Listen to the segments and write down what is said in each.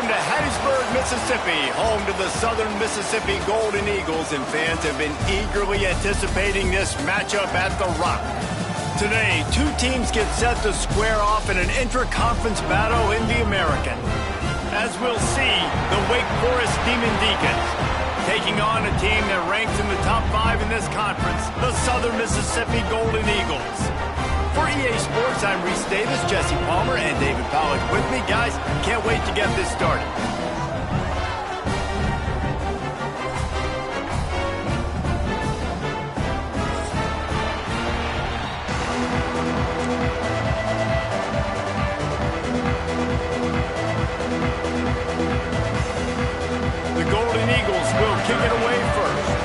Welcome to Hattiesburg, Mississippi, home to the Southern Mississippi Golden Eagles, and fans have been eagerly anticipating this matchup at the Rock. Today, two teams get set to square off in an intra-conference battle in the American. As we'll see, the Wake Forest Demon Deacons taking on a team that ranks in the top 5 in this conference, the Southern Mississippi Golden Eagles. For EA Sports, I'm Reese Davis, Jesse Palmer, and David Pollack with me. Guys, can't wait to get this started. The Golden Eagles will kick it away first.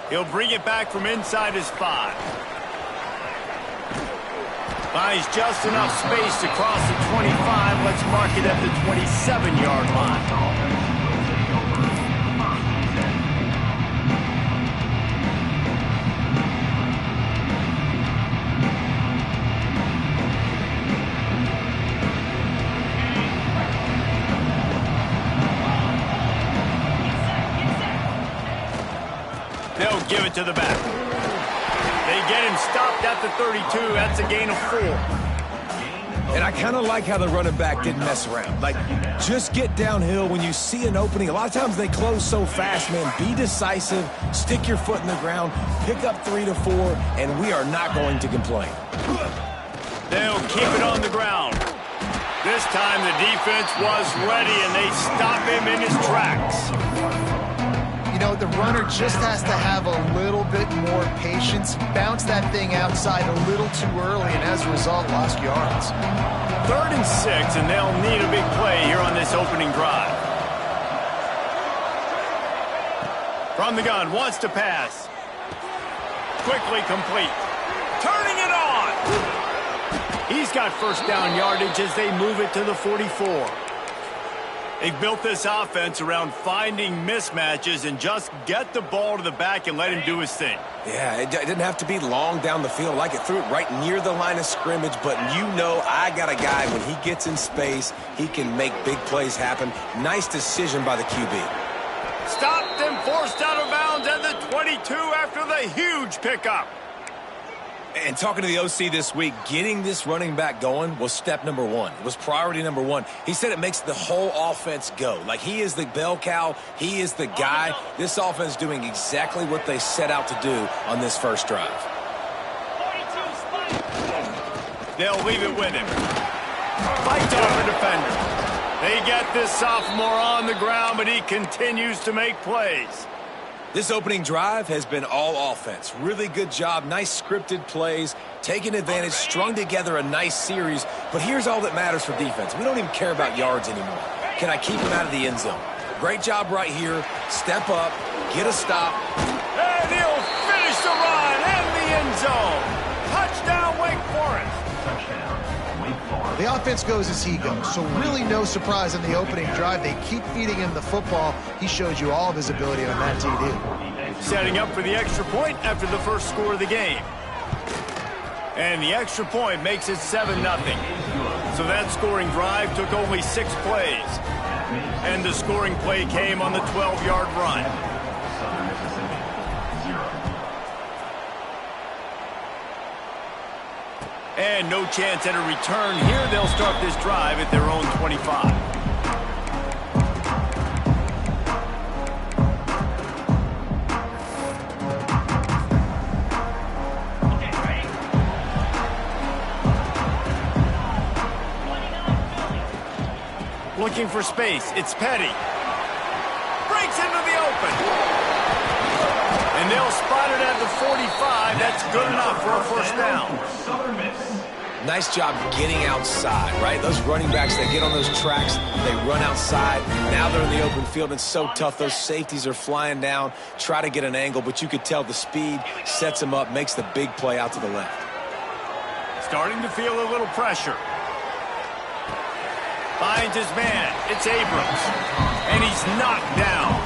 He'll bring it back from inside his 5. Finds just enough space to cross the 25. Let's mark it at the 27-yard line. They'll give it to the back. They get him stopped at the 32. That's a gain of 4. And I kind of like how the running back didn't mess around. Like, just get downhill when you see an opening. A lot of times they close so fast, man. Be decisive, stick your foot in the ground, pick up 3 to 4, and we are not going to complain. They'll keep it on the ground. This time the defense was ready, and they stop him in his tracks. You know, the runner just has to have a little bit more patience, bounce that thing outside a little too early, and as a result, lost yards. 3rd and 6, and they'll need a big play here on this opening drive. From the gun, wants to pass. Quickly complete. Turning it on! He's got first down yardage as they move it to the 44. They've built this offense around finding mismatches and just get the ball to the back and let him do his thing. Yeah, it didn't have to be long down the field. Like it threw it right near the line of scrimmage, but you know I got a guy, when he gets in space, he can make big plays happen. Nice decision by the QB. Stopped and forced out of bounds at the 22 after the huge pickup. And talking to the OC this week, getting this running back going was step number 1. It was priority number 1. He said it makes the whole offense go. Like, he is the bell cow. He is the guy. This offense doing exactly what they set out to do on this first drive. They'll leave it with him. Fights off a defender. They get this sophomore on the ground, but he continues to make plays. This opening drive has been all offense. Really good job, nice scripted plays, taking advantage, strung together a nice series. But here's all that matters for defense. We don't even care about yards anymore. Can I keep him out of the end zone? Great job right here. Step up, get a stop. And he'll finish the run in the end zone. Touchdown, Wake Forest. The offense goes as he goes, so really no surprise in the opening drive. They keep feeding him the football. He showed you all of his ability on that TD. Setting up for the extra point after the first score of the game. And the extra point makes it 7-0. So that scoring drive took only 6 plays. And the scoring play came on the 12-yard run. And no chance at a return here. They'll start this drive at their own 25. Looking for space. It's Petty. Breaks into the open. And they'll spot it at the 45. That's good enough for a first down. Nice job getting outside, right? Those running backs, they get on those tracks, they run outside. Now they're in the open field. It's so tough. Those safeties are flying down, try to get an angle, but you could tell the speed sets them up, makes the big play out to the left. Starting to feel a little pressure. Finds his man. It's Abrams. And he's knocked down.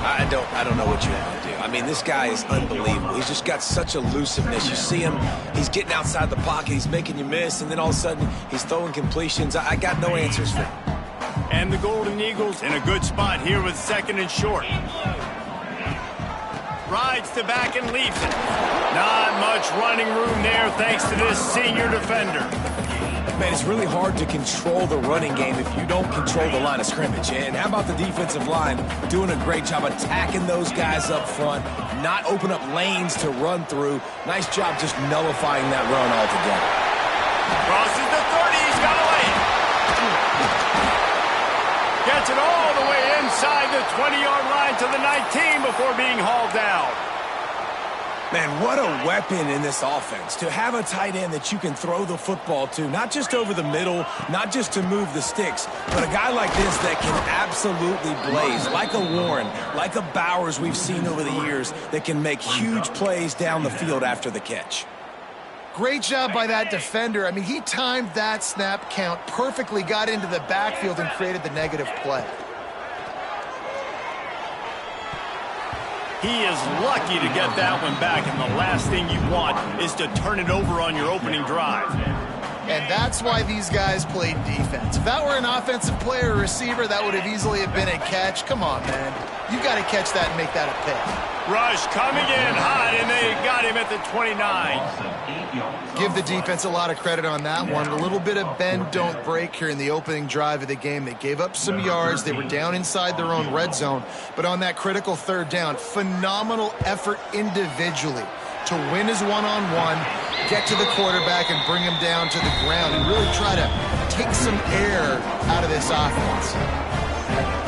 I don't know what you want to do. I mean, this guy is unbelievable. He's just got such elusiveness. You see him, he's getting outside the pocket, he's making you miss, and then all of a sudden he's throwing completions. I got no answers for him. And the Golden Eagles in a good spot here with 2nd and short. Rides to back and leaves it. Not much running room there thanks to this senior defender. Man, it's really hard to control the running game if you don't control the line of scrimmage. And how about the defensive line doing a great job attacking those guys up front, not open up lanes to run through. Nice job just nullifying that run altogether. Crosses the 30, he's got to lay it. Gets it all the way inside the 20-yard line to the 19 before being hauled down. Man, what a weapon in this offense, to have a tight end that you can throw the football to, not just over the middle, not just to move the sticks, but a guy like this that can absolutely blaze, like a Warren, like a Bowers we've seen over the years, that can make huge plays down the field after the catch. Great job by that defender. I mean, he timed that snap count perfectly, got into the backfield and created the negative play. He is lucky to get that one back, and the last thing you want is to turn it over on your opening drive. And that's why these guys played defense. If that were an offensive player or receiver, that would have easily been a catch. Come on, man. You got to catch that and make that a pick. Rush coming in hot, and they got him at the 29. Give the defense a lot of credit on that one. A little bit of bend, don't break here in the opening drive of the game. They gave up some yards. They were down inside their own red zone. But on that critical 3rd down, phenomenal effort individually to win his one-on-one, get to the quarterback and bring him down to the ground and really try to take some air out of this offense.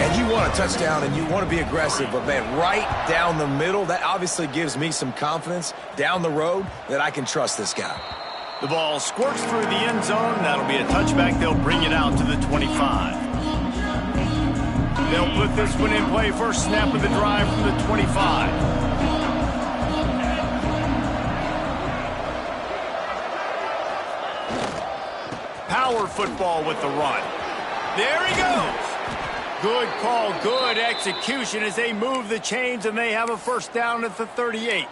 And you want a touchdown and you want to be aggressive, but man, right down the middle, that obviously gives me some confidence down the road that I can trust this guy. The ball squirts through the end zone. That'll be a touchback. They'll bring it out to the 25. They'll put this one in play. First snap of the drive from the 25. Power football with the run. There he goes. Good call, good execution as they move the chains, and they have a first down at the 38.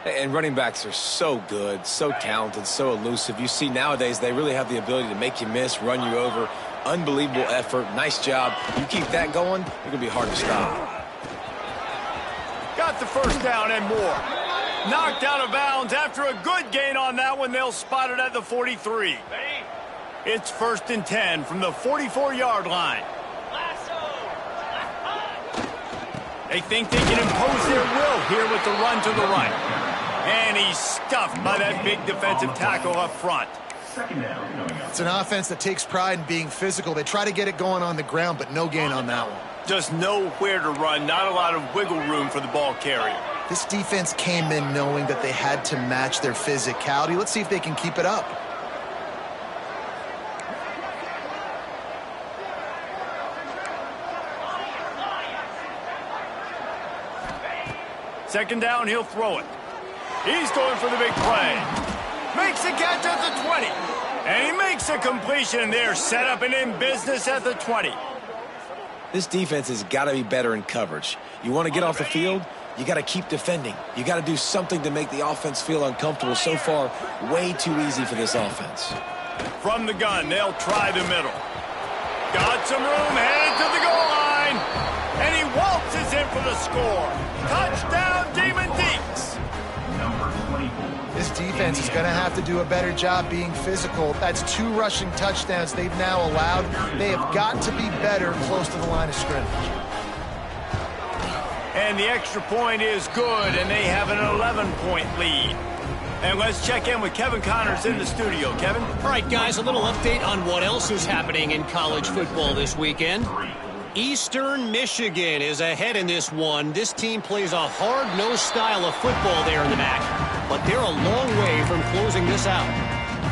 And running backs are so good, so talented, so elusive. You see nowadays they really have the ability to make you miss, run you over. Unbelievable effort. Nice job. You keep that going, it's going to be hard to stop. Got the first down and more. Knocked out of bounds after a good gain on that one. They'll spot it at the 43. It's 1st and 10 from the 44-yard line. They think they can impose their will here with the run to the right. And he's stuffed by that big defensive tackle up front. It's an offense that takes pride in being physical. They try to get it going on the ground, but no gain on that one. Just nowhere to run, not a lot of wiggle room for the ball carrier. This defense came in knowing that they had to match their physicality. Let's see if they can keep it up. Second down, he'll throw it. He's going for the big play. Makes a catch at the 20. And he makes a completion there, set up and in business at the 20. This defense has got to be better in coverage. You want to get off the field, you got to keep defending. You got to do something to make the offense feel uncomfortable. So far, way too easy for this offense. From the gun, they'll try the middle. Got some room, headed to the goal line. And he waltzes in for the score. Touchdown, Demon Deeks. This defense is going to have to do a better job being physical. That's 2 rushing touchdowns they've now allowed. They have got to be better close to the line of scrimmage. And the extra point is good, and they have an 11-point lead. And let's check in with Kevin Connors in the studio. Kevin? All right, guys, a little update on what else is happening in college football this weekend. Eastern Michigan is ahead in this one. This team plays a hard-nosed style of football there in the MAC, but they're a long way from closing this out.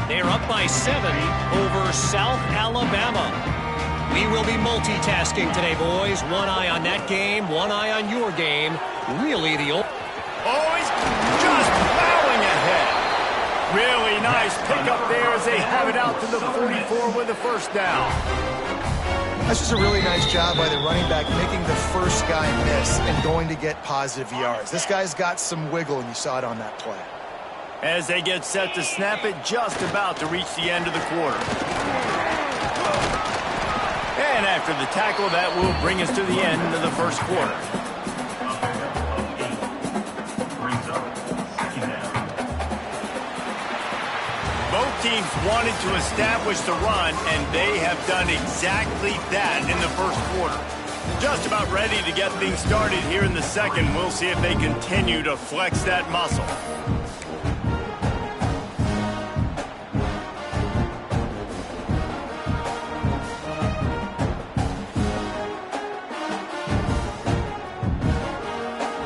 They're up by 7 over South Alabama. We will be multitasking today, boys. One eye on that game, one eye on your game. Really the... Oh, he's just plowing ahead. Really nice pickup there as they have it out to the 44 with the first down. That's just a really nice job by the running back, making the first guy miss and going to get positive yards. This guy's got some wiggle, and you saw it on that play. As they get set to snap it, just about to reach the end of the quarter. And after the tackle, that will bring us to the end of the first quarter. Both teams wanted to establish the run, and they have done exactly that in the first quarter. Just about ready to get things started here in the second. We'll see if they continue to flex that muscle.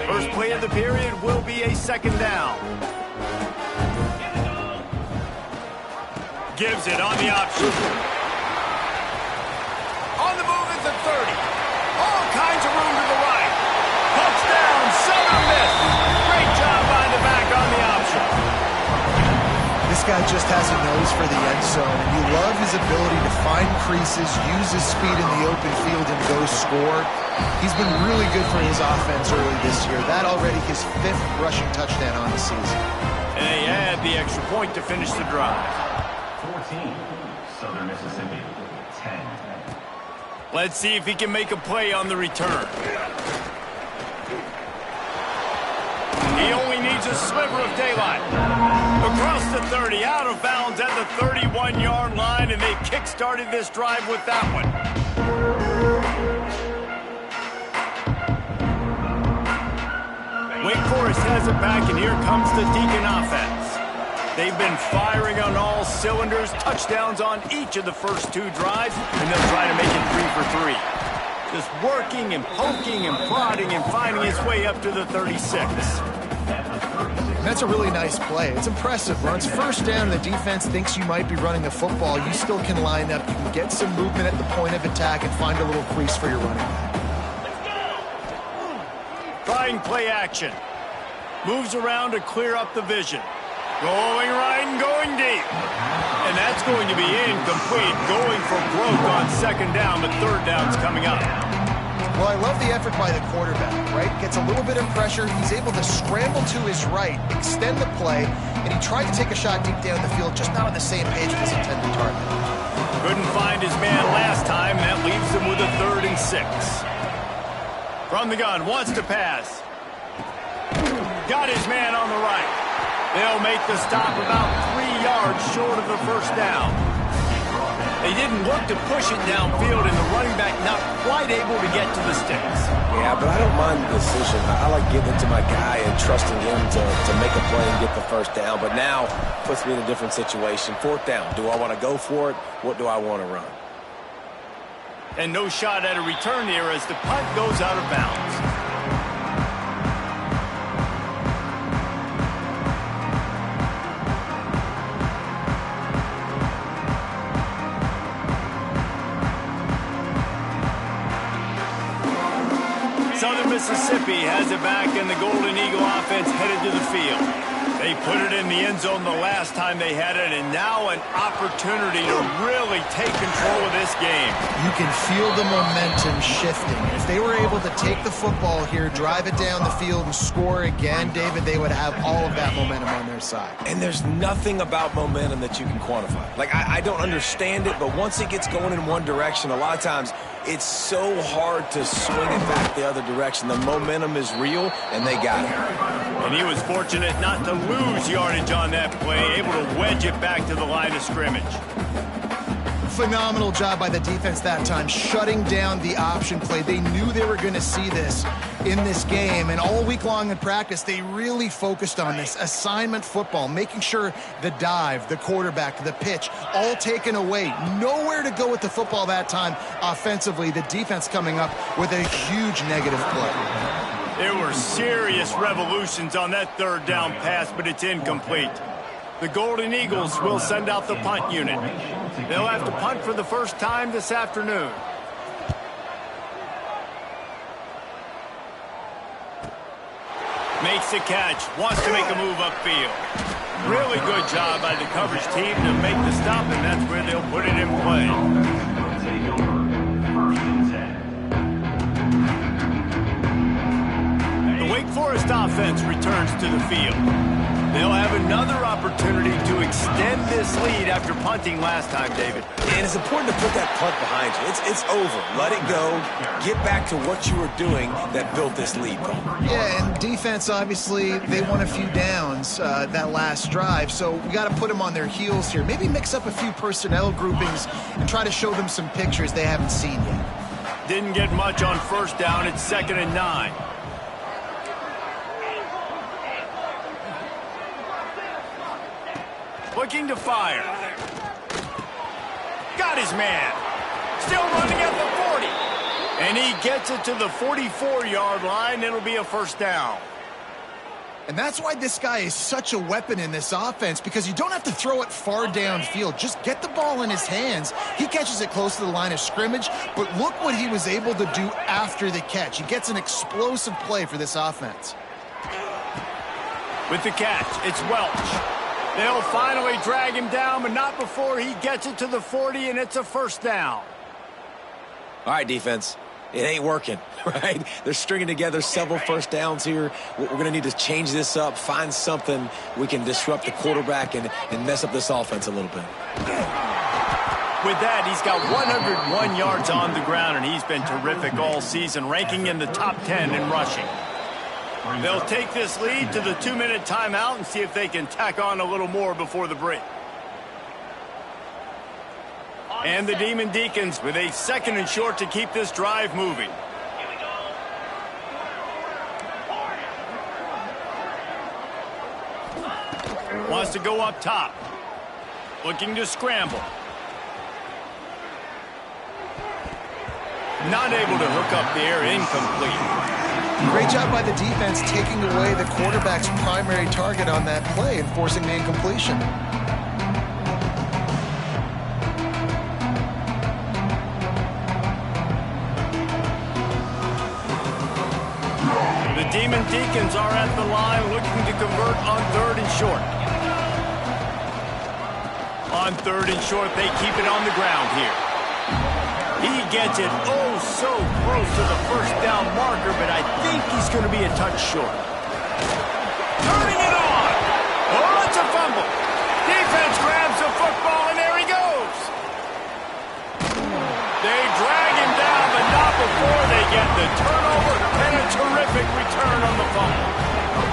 First play of the period will be a second down. Gives it on the option. On the move at the 30. All kinds of room to the right. Touchdown, Southern Miss. Great job by the back on the option. This guy just has a nose for the end zone, and you love his ability to find creases, use his speed in the open field, and go score. He's been really good for his offense early this year. That already his 5th rushing touchdown on the season. And they add the extra point to finish the drive. 14, Southern Mississippi, 10. Let's see if he can make a play on the return. He only needs a sliver of daylight. Across the 30, out of bounds at the 31-yard line, and they kick-started this drive with that one. Wake Forest has it back, and here comes the Deacon offense. They've been firing on all cylinders, touchdowns on each of the first 2 drives, and they'll try to make it 3 for 3. Just working and poking and prodding and finding his way up to the 36. That's a really nice play. It's impressive. When it's first down and the defense thinks you might be running the football, you still can line up. You can get some movement at the point of attack and find a little crease for your running back. Trying play action. Moves around to clear up the vision. Going right and going deep. And that's going to be incomplete. Going for broke on second down, but third down's coming up. Well, I love the effort by the quarterback, right? Gets a little bit of pressure. He's able to scramble to his right, extend the play, and he tried to take a shot deep down the field, just not on the same page with his intended target. Couldn't find his man last time. That leaves him with a 3rd and 6. From the gun, wants to pass. Got his man on the right. They'll make the stop about 3 yards short of the first down. They didn't look to push it downfield, and the running back not quite able to get to the sticks. Yeah, but I don't mind the decision. I like giving it to my guy and trusting him to make a play and get the first down. But now puts me in a different situation. 4th down. Do I want to go for it? What do I want to run? And no shot at a return here as the punt goes out of bounds. Southern Mississippi has it back, and the Golden Eagle offense headed to the field. They put it in the end zone the last time they had it, and now an opportunity to really take control of this game. You can feel the momentum shifting. If they were able to take the football here, drive it down the field, and score again, David, they would have all of that momentum on their side. And there's nothing about momentum that you can quantify. Like, I don't understand it, but once it gets going in one direction, a lot of times it's so hard to swing it back the other direction. The momentum is real, and they got it. And he was fortunate not to lose yardage on that play, able to wedge it back to the line of scrimmage. Phenomenal job by the defense that time, shutting down the option play. They knew they were going to see this in this game, and all week long in practice, they really focused on this assignment football, making sure the dive, the quarterback, the pitch, all taken away. Nowhere to go with the football that time offensively. The defense coming up with a huge negative play. There were serious revolutions on that 3rd down pass, but it's incomplete. The Golden Eagles will send out the punt unit. They'll have to punt for the first time this afternoon. Makes the catch, wants to make a move upfield. Really good job by the coverage team to make the stop, and that's where they'll put it in play. Wake Forest offense returns to the field. They'll have another opportunity to extend this lead after punting last time, David. And it's important to put that punt behind you. It's over. Let it go. Get back to what you were doing that built this lead. Yeah, and defense, obviously, they won a few downs that last drive, so we got to put them on their heels here. Maybe mix up a few personnel groupings and try to show them some pictures they haven't seen yet. Didn't get much on first down. It's 2nd and 9. Looking to fire. Got his man. Still running at the 40. And he gets it to the 44-yard line. It'll be a first down. And that's why this guy is such a weapon in this offense, because you don't have to throw it far downfield. Just get the ball in his hands. He catches it close to the line of scrimmage, but look what he was able to do after the catch. He gets an explosive play for this offense. With the catch, it's Welch. They'll finally drag him down, but not before he gets it to the 40, and it's a first down. All right, defense. It ain't working, right? They're stringing together several first downs here. We're going to need to change this up, find something we can disrupt the quarterback and mess up this offense a little bit. With that, he's got 101 yards on the ground, and he's been terrific all season, ranking in the top 10 in rushing. They'll take this lead to the 2-minute timeout and see if they can tack on a little more before the break. And the Demon Deacons with a 2nd and short to keep this drive moving. Wants to go up top. Looking to scramble. Not able to hook up there, incomplete. Great job by the defense taking away the quarterback's primary target on that play and forcing the incompletion. The Demon Deacons are at the line looking to convert on 3rd and short. On 3rd and short, they keep it on the ground here. He gets it oh so close to the first down marker, but I think he's going to be a touch short. Turning it on! Oh, it's a fumble. Defense grabs the football, and there he goes. They drag him down, but not before they get the turnover and a terrific return on the fumble.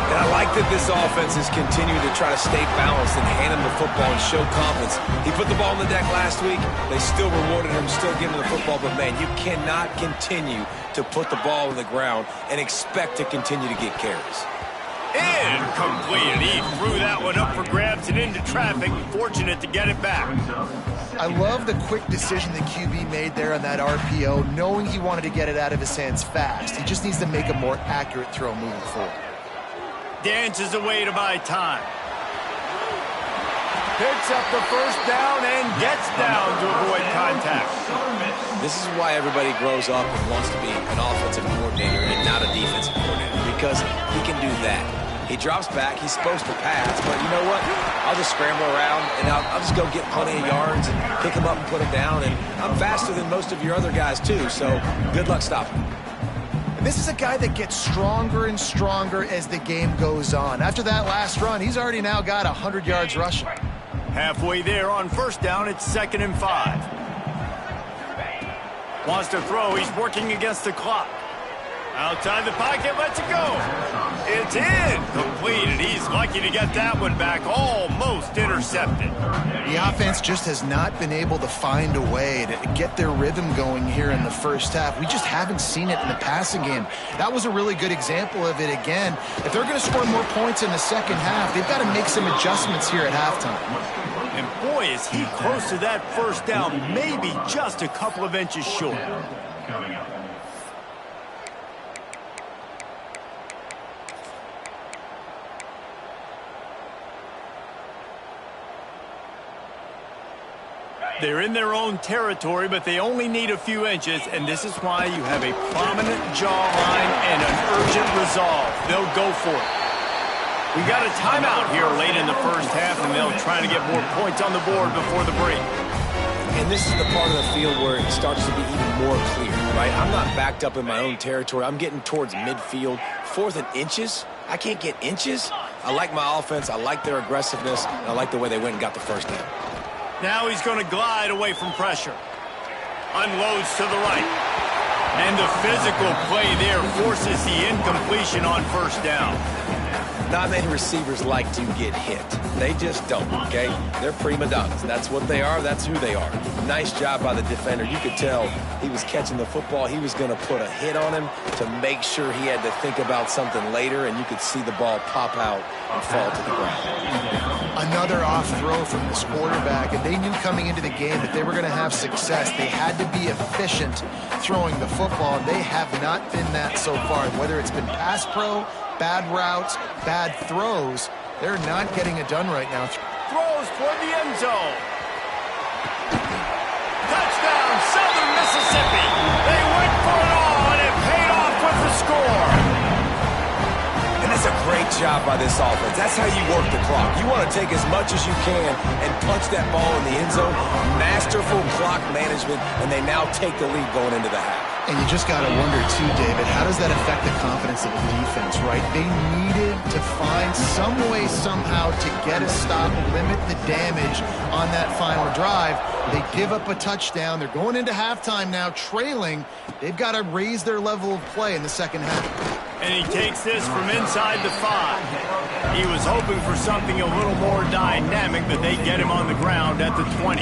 And I like that this offense is continuing to try to stay balanced and hand him the football and show confidence. He put the ball on the deck last week. They still rewarded him, still giving him the football. But, man, you cannot continue to put the ball on the ground and expect to continue to get carries. Incomplete. He threw that one up for grabs and into traffic. Fortunate to get it back. I love the quick decision the QB made there on that RPO, knowing he wanted to get it out of his hands fast. He just needs to make a more accurate throw moving forward. Dances away to buy time. Picks up the first down and gets down to avoid contact. This is why everybody grows up and wants to be an offensive coordinator and not a defensive coordinator, because he can do that. He drops back. He's supposed to pass, but you know what? I'll just scramble around, and I'll just go get plenty of yards and pick him up and put him down, and I'm faster than most of your other guys, too, so good luck stopping him. And this is a guy that gets stronger and stronger as the game goes on. After that last run, he's already now got 100 yards rushing. Halfway there on first down, it's 2nd and 5. Wants to throw, he's working against the clock. Outside the pocket, lets it go. It's incomplete, and he's lucky to get that one back, almost intercepted. The offense just has not been able to find a way to get their rhythm going here in the first half. We just haven't seen it in the passing game. That was a really good example of it again. If they're going to score more points in the second half, they've got to make some adjustments here at halftime. And boy, is he close to that first down, maybe just a couple of inches short. Coming up. They're in their own territory, but they only need a few inches, and this is why you have a prominent jawline and an urgent resolve. They'll go for it. We got a timeout here late in the first half, and they'll try to get more points on the board before the break. And this is the part of the field where it starts to be even more clear, right? I'm not backed up in my own territory. I'm getting towards midfield. 4th and inches. I can't get inches. I like my offense. I like their aggressiveness. And I like the way they went and got the first down. Now he's going to glide away from pressure. Unloads to the right. And the physical play there forces the incompletion on first down. Not many receivers like to get hit. They just don't, okay? They're prima donnas. That's what they are. That's who they are. Nice job by the defender. You could tell he was catching the football. He was going to put a hit on him to make sure he had to think about something later, and you could see the ball pop out and fall to the ground. Another off throw from this quarterback, and they knew coming into the game that they were going to have success. They had to be efficient throwing the football, and they have not been that so far. Whether it's been pass pro, bad routes, bad throws, they're not getting it done right now. Throws toward the end zone. Touchdown, Southern Mississippi. They went for it all, and it paid off with the score. And that's a great job by this offense. That's how you work the clock. You want to take as much as you can and punch that ball in the end zone. Masterful clock management, and they now take the lead going into the half. And you just got to wonder, too, David, how does that affect the confidence of the defense, right? They needed to find some way, somehow, to get a stop and limit the damage on that final drive. They give up a touchdown. They're going into halftime now, trailing. They've got to raise their level of play in the second half. And he takes this from inside the 5. He was hoping for something a little more dynamic, but they get him on the ground at the 20.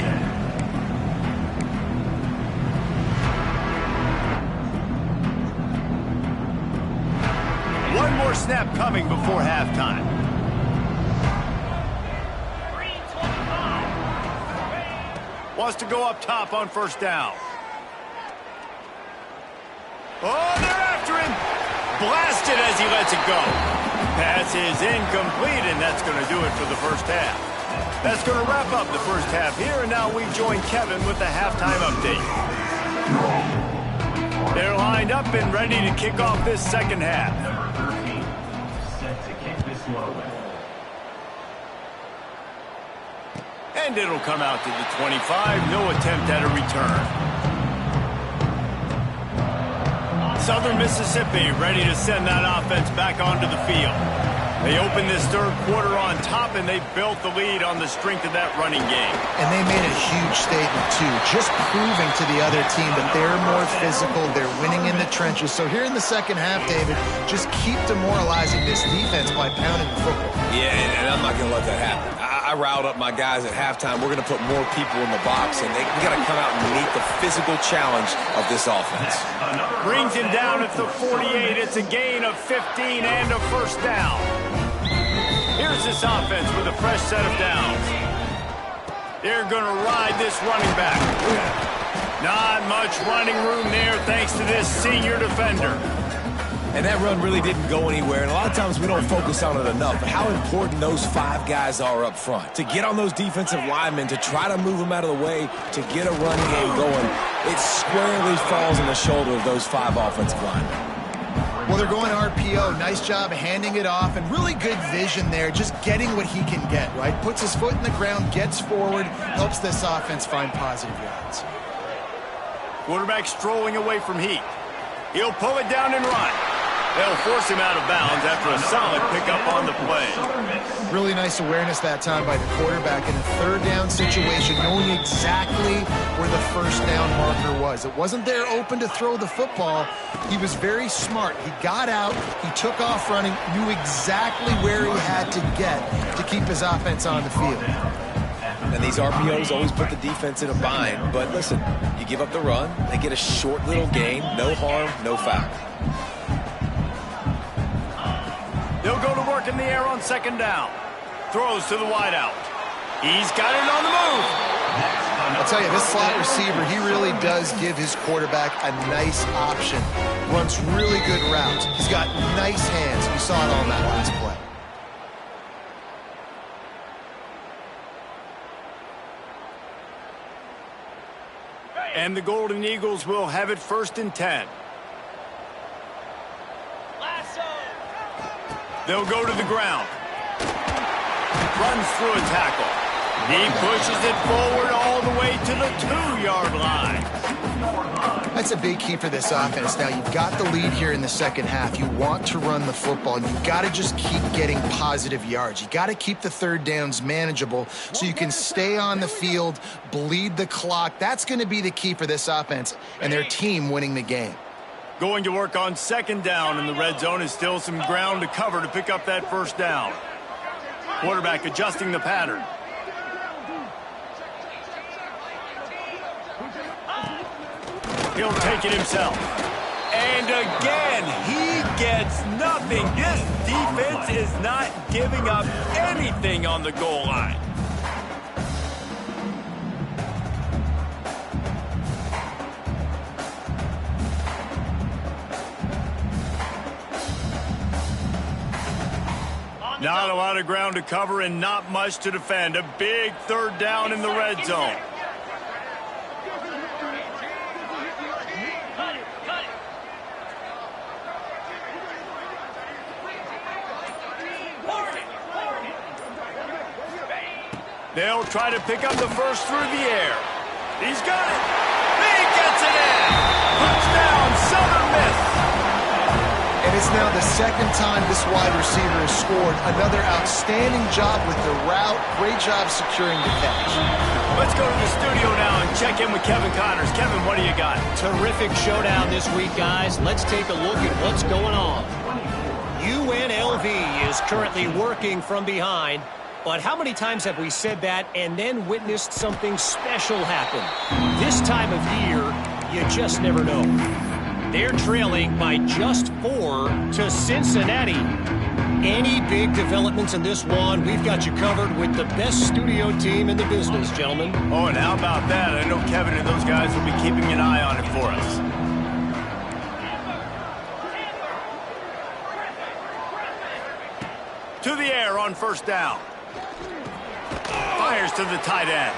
One more snap coming before halftime. Wants to go up top on first down. Oh, they're after him. Blasted as he lets it go. Pass is incomplete, and that's going to do it for the first half. That's going to wrap up the first half here, and now we join Kevin with the halftime update. They're lined up and ready to kick off this second half. And it'll come out to the 25. No attempt at a return. Southern Mississippi ready to send that offense back onto the field. They opened this third quarter on top, and they built the lead on the strength of that running game. And they made a huge statement, too, just proving to the other team that they're more physical, they're winning in the trenches. So here in the second half, David, just keep demoralizing this defense by pounding the football. Yeah, and I'm not going to let that happen. I riled up my guys at halftime. We're going to put more people in the box, and we got to come out and meet the physical challenge of this offense. Brings him down at the 48. It's a gain of 15 and a first down. Here's this offense with a fresh set of downs. They're going to ride this running back. Not much running room there thanks to this senior defender. And that run really didn't go anywhere, and a lot of times we don't focus on it enough, but how important those 5 guys are up front. To get on those defensive linemen, to try to move them out of the way, to get a run game going, it squarely falls on the shoulder of those 5 offensive linemen. Well, they're going RPO. Nice job handing it off, and really good vision there, just getting what he can get, right? Puts his foot in the ground, gets forward, helps this offense find positive yards. Quarterback strolling away from heat. He'll pull it down and run. They'll force him out of bounds after a solid pickup on the play. Really nice awareness that time by the quarterback in a third down situation, knowing exactly where the first down marker was. It wasn't there open to throw the football. He was very smart. He got out, he took off running, knew exactly where he had to get to keep his offense on the field. And these RPOs always put the defense in a bind. But listen, you give up the run, they get a short little gain, no harm, no foul. They'll go to work in the air on second down. Throws to the wideout. He's got it on the move. I'll tell you, this slot receiver, he really does give his quarterback a nice option. Runs really good routes. He's got nice hands. You saw it on that last play. And the Golden Eagles will have it 1st and 10. They'll go to the ground. Runs through a tackle. He pushes it forward all the way to the 2-yard line. That's a big key for this offense. Now, you've got the lead here in the second half. You want to run the football, and you've got to just keep getting positive yards. You got to keep the third downs manageable so you can stay on the field, bleed the clock. That's going to be the key for this offense and their team winning the game. Going to work on second down in the red zone is still some ground to cover to pick up that first down. Quarterback adjusting the pattern. He'll take it himself. And again, he gets nothing. This defense is not giving up anything on the goal line. Not a lot of ground to cover and not much to defend. A big third down in the red zone. They'll try to pick up the first through the air. He's got it. He gets it in. Touchdown, Southern Miss. And it's now the second time this wide receiver has scored. Another outstanding job with the route. Great job securing the catch. Let's go to the studio now and check in with Kevin Connors. Kevin, what do you got? Terrific showdown this week, guys. Let's take a look at what's going on. UNLV is currently working from behind. But how many times have we said that and then witnessed something special happen? This time of year, you just never know. They're trailing by just 4 to Cincinnati. Any big developments in this one, we've got you covered with the best studio team in the business, gentlemen. Oh, and how about that? I know Kevin and those guys will be keeping an eye on it for us. To the air on first down. Fires to the tight end.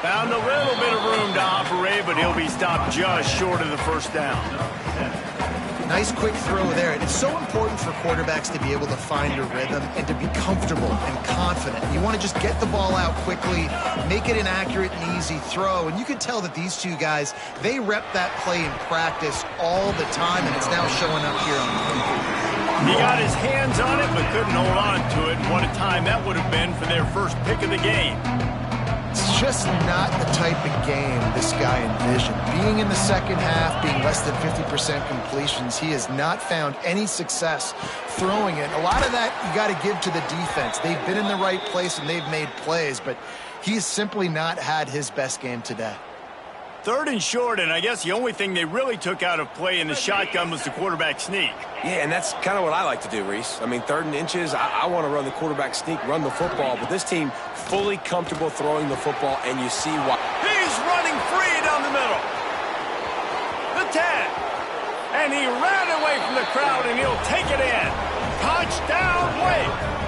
Found a little bit of room to operate, but he'll be stopped just short of the first down. Nice quick throw there. It's so important for quarterbacks to be able to find a rhythm and to be comfortable and confident. You want to just get the ball out quickly, make it an accurate and easy throw. And you can tell that these two guys, they rep that play in practice all the time, and it's now showing up here on the field. He got his hands on it, but couldn't hold on to it. What a time that would have been for their first pick of the game. It's just not the type of game this guy envisioned. Being in the second half, being less than 50% completions, he has not found any success throwing it. A lot of that you got to give to the defense. They've been in the right place and they've made plays, but he's simply not had his best game today. Third and short, and I guess the only thing they really took out of play in the shotgun was the quarterback sneak. Yeah, and that's kind of what I like to do, Reese. I mean, 3rd and inches, I want to run the quarterback sneak, run the football, but this team fully comfortable throwing the football, and you see why. He's running free down the middle. The 10. And he ran away from the crowd, and he'll take it in. Touchdown, Wake.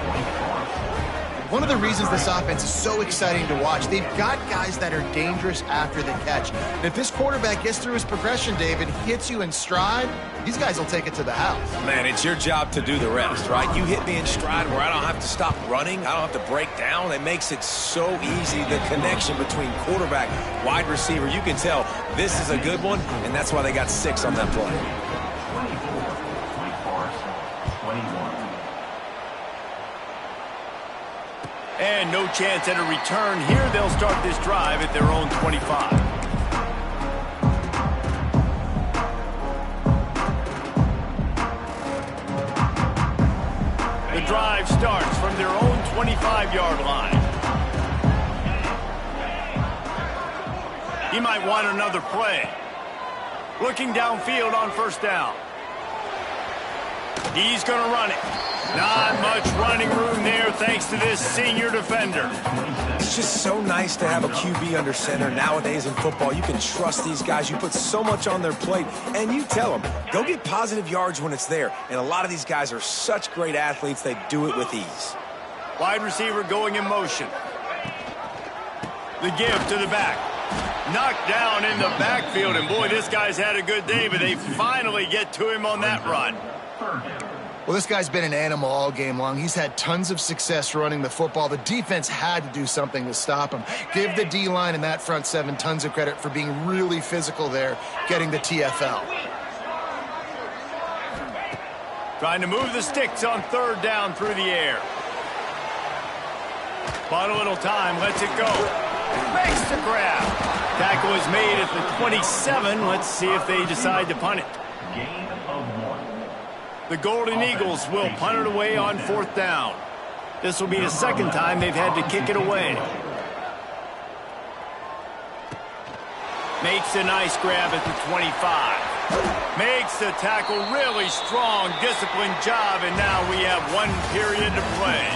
One of the reasons this offense is so exciting to watch, they've got guys that are dangerous after the catch. And if this quarterback gets through his progression, David, hits you in stride, these guys will take it to the house. Man, it's your job to do the rest, right? You hit me in stride where I don't have to stop running. I don't have to break down. It makes it so easy, the connection between quarterback, wide receiver. You can tell this is a good one, and that's why they got 6 on that play. 21. And no chance at a return here. They'll start this drive at their own 25. The drive starts from their own 25-yard line. He might want another play. Looking downfield on first down. He's going to run it. Not much running room there thanks to this senior defender. It's just so nice to have a QB under center. Nowadays in football, you can trust these guys. You put so much on their plate, and you tell them, go get positive yards when it's there. And a lot of these guys are such great athletes, they do it with ease. Wide receiver going in motion. The give to the back. Knocked down in the backfield, and boy, this guy's had a good day, but they finally get to him on that run. Well, this guy's been an animal all game long. He's had tons of success running the football. The defense had to do something to stop him. Give the D-line and that front seven tons of credit for being really physical there, getting the TFL. Trying to move the sticks on third down through the air. Bought a little time, lets it go. Makes the grab. Tackle is made at the 27. Let's see if they decide to punt it. Gain of 1. The Golden Eagles will punt it away on fourth down. This will be the second time they've had to kick it away. Makes a nice grab at the 25. Makes the tackle, really strong, disciplined job, and now we have 1 period to play.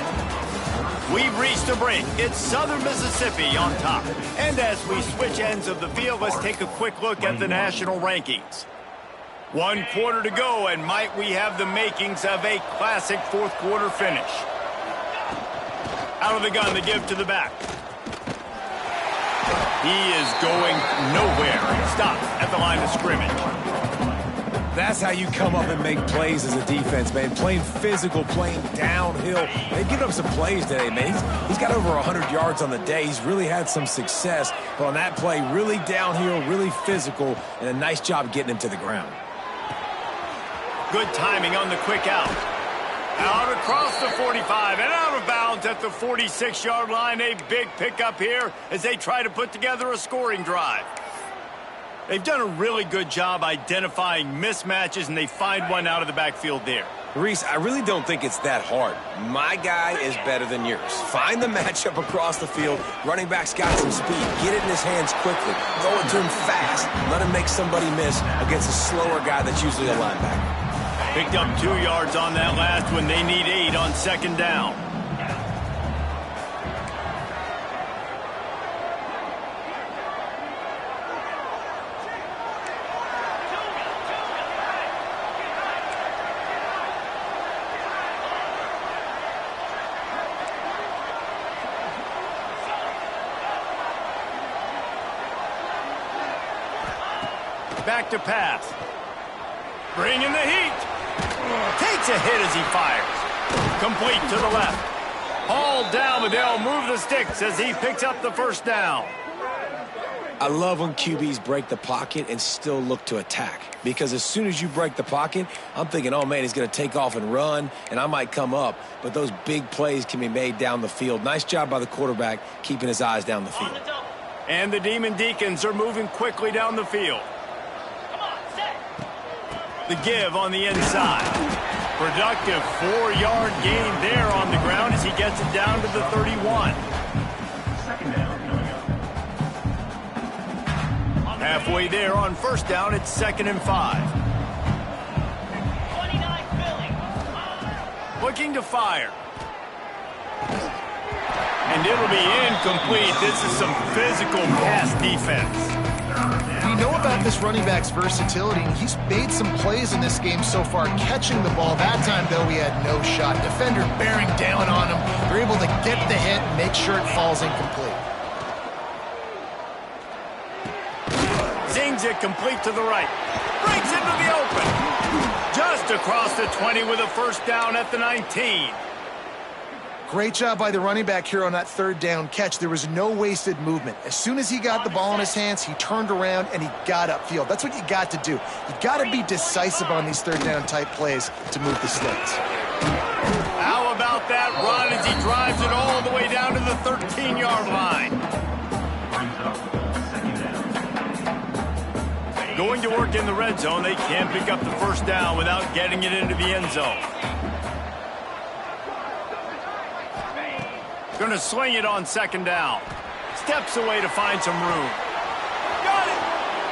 We've reached a break. It's Southern Mississippi on top. And as we switch ends of the field, let's take a quick look at the national rankings. 1 quarter to go, and might we have the makings of a classic fourth quarter finish. Out of the gun, the give to the back. He is going nowhere. Stops at the line of scrimmage. That's how you come up and make plays as a defense, man. Playing physical, playing downhill. They've given up some plays today, man. He's got over 100 yards on the day. He's really had some success. But on that play, really downhill, really physical, and a nice job getting him to the ground. Good timing on the quick out. Out across the 45 and out of bounds at the 46-yard line. A big pickup here as they try to put together a scoring drive. They've done a really good job identifying mismatches, and they find one out of the backfield there. Reese, I really don't think it's that hard. My guy is better than yours. Find the matchup across the field. Running back's got some speed. Get it in his hands quickly. Throw it to him fast. Let him make somebody miss against a slower guy that's usually a linebacker. Picked up 2 yards on that last one. They need 8 on second down. Back to pass. Bringing the heat. Takes a hit as he fires. Complete to the left. Hauled down, but they'll move the sticks as he picks up the first down. I love when QBs break the pocket and still look to attack. Because as soon as you break the pocket, I'm thinking, oh, man, he's going to take off and run, and I might come up. But those big plays can be made down the field. Nice job by the quarterback keeping his eyes down the field. And the Demon Deacons are moving quickly down the field. The give on the inside. Productive 4-yard gain there on the ground as he gets it down to the 31. Second down coming up. Halfway there on first down, it's 2nd and 5. 29 Looking to fire. And it'll be incomplete. This is some physical pass defense. We know about this running back's versatility, and he's made some plays in this game so far catching the ball. That time, though, he had no shot. Defender bearing down on him. They're able to get the hit and make sure it falls incomplete. Zings it complete to the right. Breaks into the open. Just across the 20 with a first down at the 19. Great job by the running back here on that third down catch. There was no wasted movement. As soon as he got the ball in his hands, he turned around and he got upfield. That's what you got to do. You got to be decisive on these third down type plays to move the sticks. How about that run as he drives it all the way down to the 13-yard line? Going to work in the red zone, they can't pick up the first down without getting it into the end zone. Going to sling it on second down. Steps away to find some room. Got it!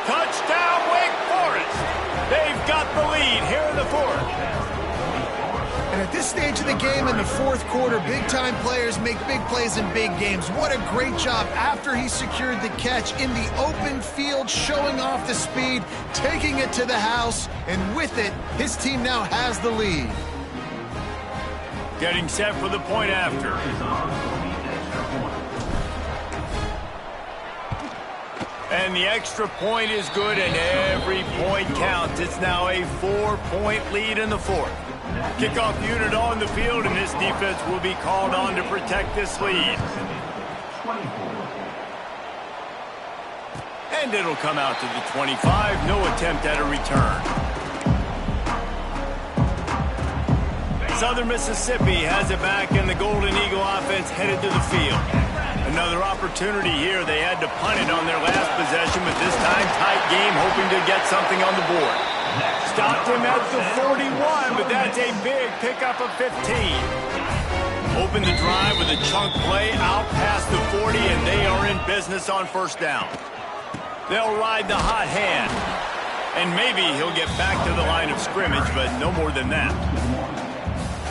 Touchdown, Wake Forest! They've got the lead here in the fourth. And at this stage of the game in the fourth quarter, big-time players make big plays in big games. What a great job after he secured the catch in the open field, showing off the speed, taking it to the house, and with it, his team now has the lead. Getting set for the point after. And the extra point is good, and every point counts. It's now a 4-point lead in the fourth. Kickoff unit on the field, and this defense will be called on to protect this lead. 24. And it'll come out to the 25. No attempt at a return. Southern Mississippi has it back, and the Golden Eagle offense headed to the field. Another opportunity here. They had to punt it on their last possession, but this time tight game, hoping to get something on the board. Stopped him at the 41, but that's a big pickup of 15. Open the drive with a chunk play out past the 40, and they are in business on first down. They'll ride the hot hand, and maybe he'll get back to the line of scrimmage, but no more than that.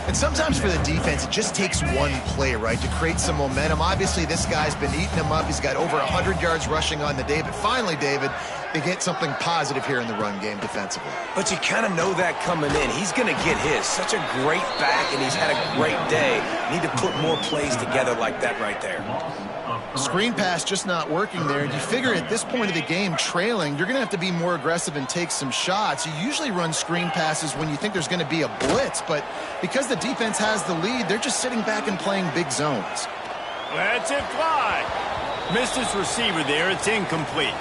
And sometimes for the defense, it just takes one play, right, to create some momentum. Obviously, this guy's been eating them up. He's got over 100 yards rushing on the day. But finally, David, they get something positive here in the run game defensively. But you kind of know that coming in. He's going to get his. Such a great back, and he's had a great day. Need to put more plays together like that right there. Screen pass just not working there. And you figure at this point of the game, trailing, you're going to have to be more aggressive and take some shots. You usually run screen passes when you think there's going to be a blitz, but because the defense has the lead, they're just sitting back and playing big zones. Let's it fly. Missed his receiver there. It's incomplete.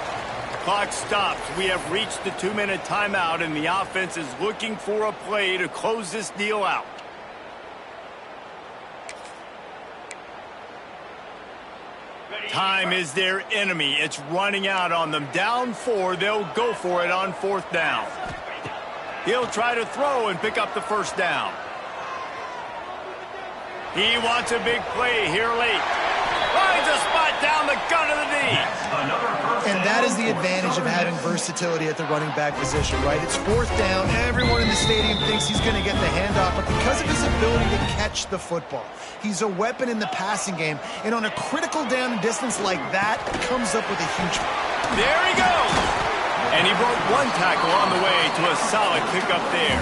Clock stops. We have reached the 2-minute timeout, and the offense is looking for a play to close this deal out. Time is their enemy. It's running out on them. Down 4, they'll go for it on 4th down. He'll try to throw and pick up the first down. He wants a big play here late. Finds a spot down the gut of the knee. And that is the advantage of having versatility at the running back position, right? It's 4th down. Everyone in the stadium thinks he's going to get the handoff, but because of his ability to catch the football, he's a weapon in the passing game. And on a critical down and distance like that, comes up with a huge one. There he goes. And he broke one tackle on the way to a solid pickup there.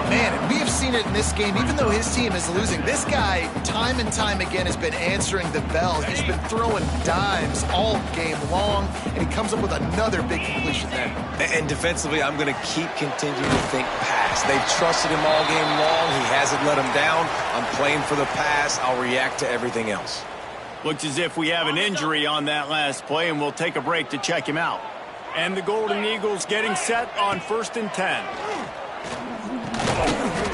Man, and we have seen it in this game, even though his team is losing. This guy, time and time again, has been answering the bell. He's been throwing dimes all game long, and he comes up with another big completion there. And defensively, I'm going to keep continuing to think pass. They've trusted him all game long. He hasn't let him down. I'm playing for the pass. I'll react to everything else. Looks as if we have an injury on that last play, and we'll take a break to check him out. And the Golden Eagles getting set on 1st and 10.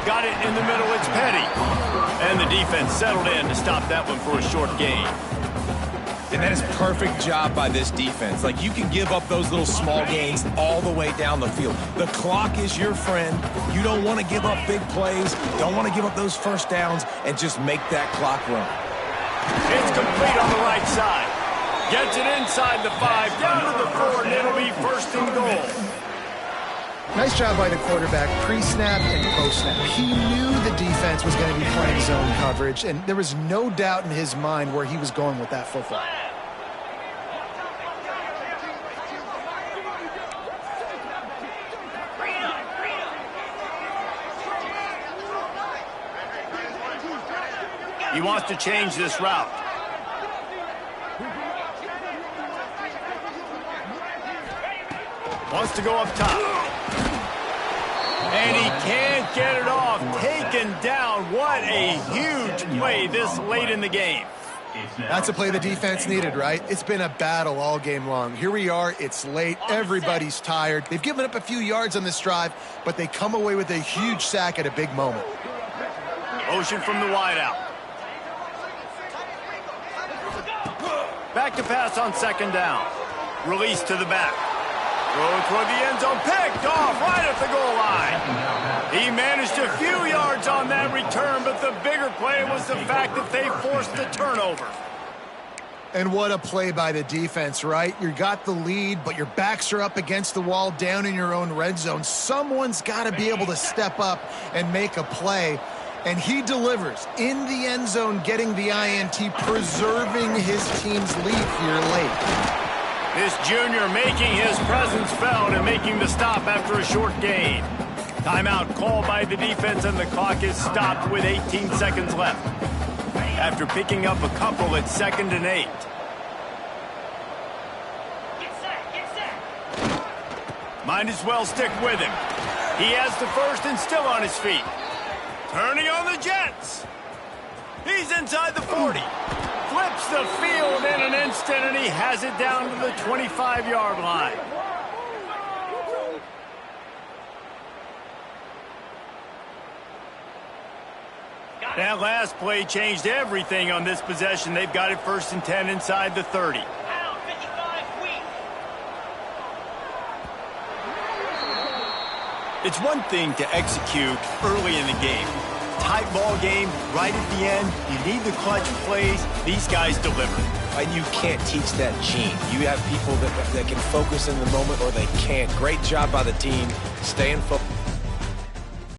Got it in the middle, it's Petty. And the defense settled in to stop that one for a short gain. And that is perfect job by this defense. Like, you can give up those little small gains all the way down the field. The clock is your friend. You don't want to give up big plays. Don't want to give up those first downs, and just make that clock run. It's complete on the right side. Gets it inside the 5, down to the 4, and it'll be 1st and goal. Nice job by the quarterback, pre-snap and post-snap. He knew the defense was going to be playing zone coverage, and there was no doubt in his mind where he was going with that football. He wants to change this route. Wants to go up top. And he can't get it off. Taken down. What a huge play this late in the game. That's a play the defense needed, right? It's been a battle all game long. Here we are. It's late. Everybody's tired. They've given up a few yards on this drive, but they come away with a huge sack at a big moment. Motion from the wideout. Back to pass on 2nd down. Release to the back. Throw toward the end zone. Picked off right at the goal line. He managed a few yards on that return, but the bigger play was the fact that they forced the turnover. And what a play by the defense, right? You got the lead, but your backs are up against the wall down in your own red zone. Someone's got to be able to step up and make a play. And he delivers in the end zone, getting the INT, preserving his team's lead here late. This junior making his presence felt and making the stop after a short gain. Timeout called by the defense, and the clock is stopped with 18 seconds left. After picking up a couple, it's 2nd and 8. Might as well stick with him. He has the first and still on his feet. Turning on the Jets. He's inside the 40. Flips the field in an instant, and he has it down to the 25-yard line. That last play changed everything on this possession. They've got it 1st and 10 inside the 30. It's one thing to execute early in the game. Tight ball game, right at the end. You need the clutch plays. These guys deliver. And you can't teach that gene. You have people that can focus in the moment or they can't. Great job by the team. Stay in focus.